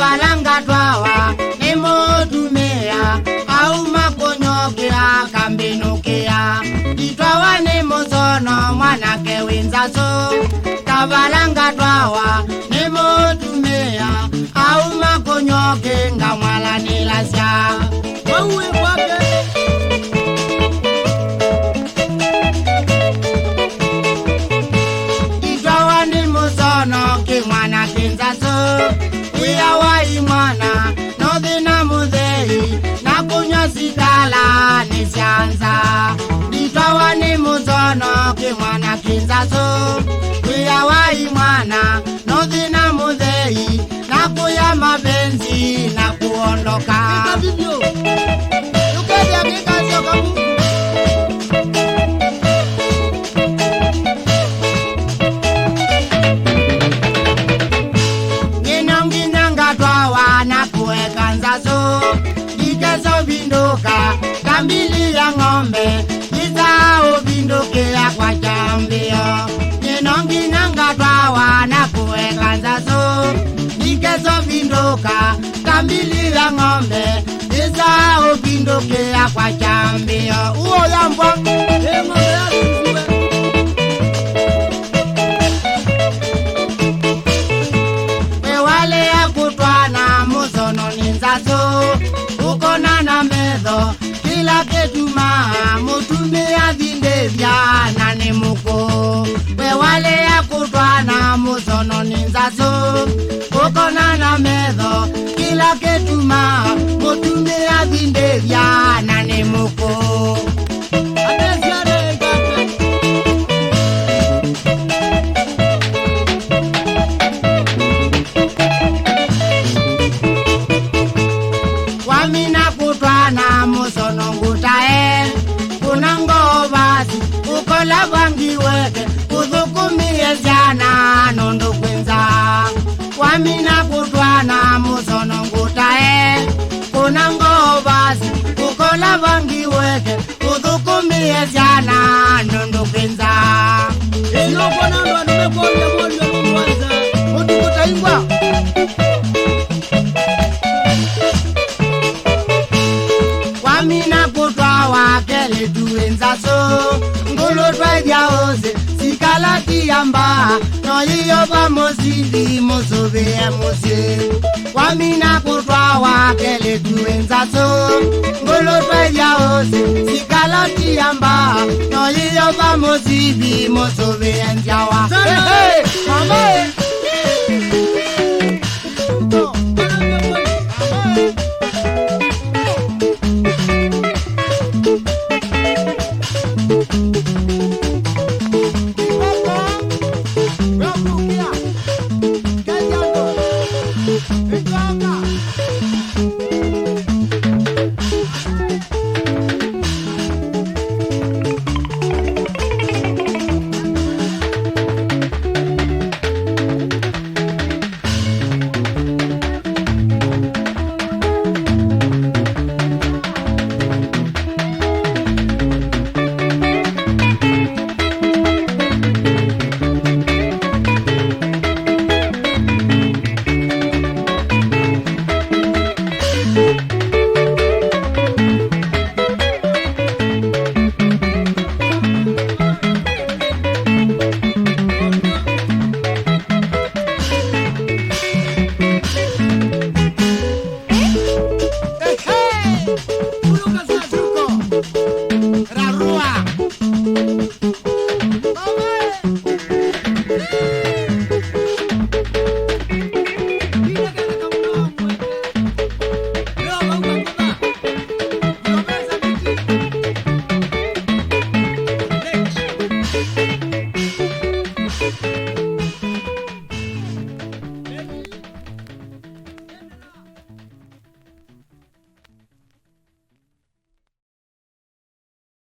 kavalanga twawa nimutumia au makonyokea kambinukea itwawa ni muzono mwanake winzaso kavalanga twawa nimutumia au makonyoke ngamwala nilasya wewe kwake itwawa ni muzono kimwana kinzaso wiyawai mwana nothina muthei na kunywa sikala nisyanza itwawa ni muzono kimwana kinzaso wiyawai mwana nothina muthei na kuya mapenzi na kuondoka kambili ya ng'ombe izao vindukea kwa chambio ninongi nanga twawa na kuweka nzazo nikezo vinduka kambili ya ng'ombe izao vindukea kwa chambio uo yambwa wewale ya kutwana muzono ni nzazo ukona na medho kila ketuma mutumia vinde vya nane muko wewale ya kutwana muzono ninzazo ukona na medho kila ketuma mutumia vinde vya nane muko wamina kutwana muzono ngutae kunango basi ukola vangiweke kuthukumie jana nondo kwenza wamina kutwana muzono ngutae kunango basi ukola vangiweke kuthukumie jana nondo kwenza ino kona ndo anumekolia moyo kwanza utukutaingwa wamina kutwa wakele tuenzaso ngulu twajaoze sikalati yamba noyiyo vamosili musobea mose wamina kutwa wakele tuenzaso ngulu twajaoze sikalati yamba noyiyo vamosili musobea njawa mama Come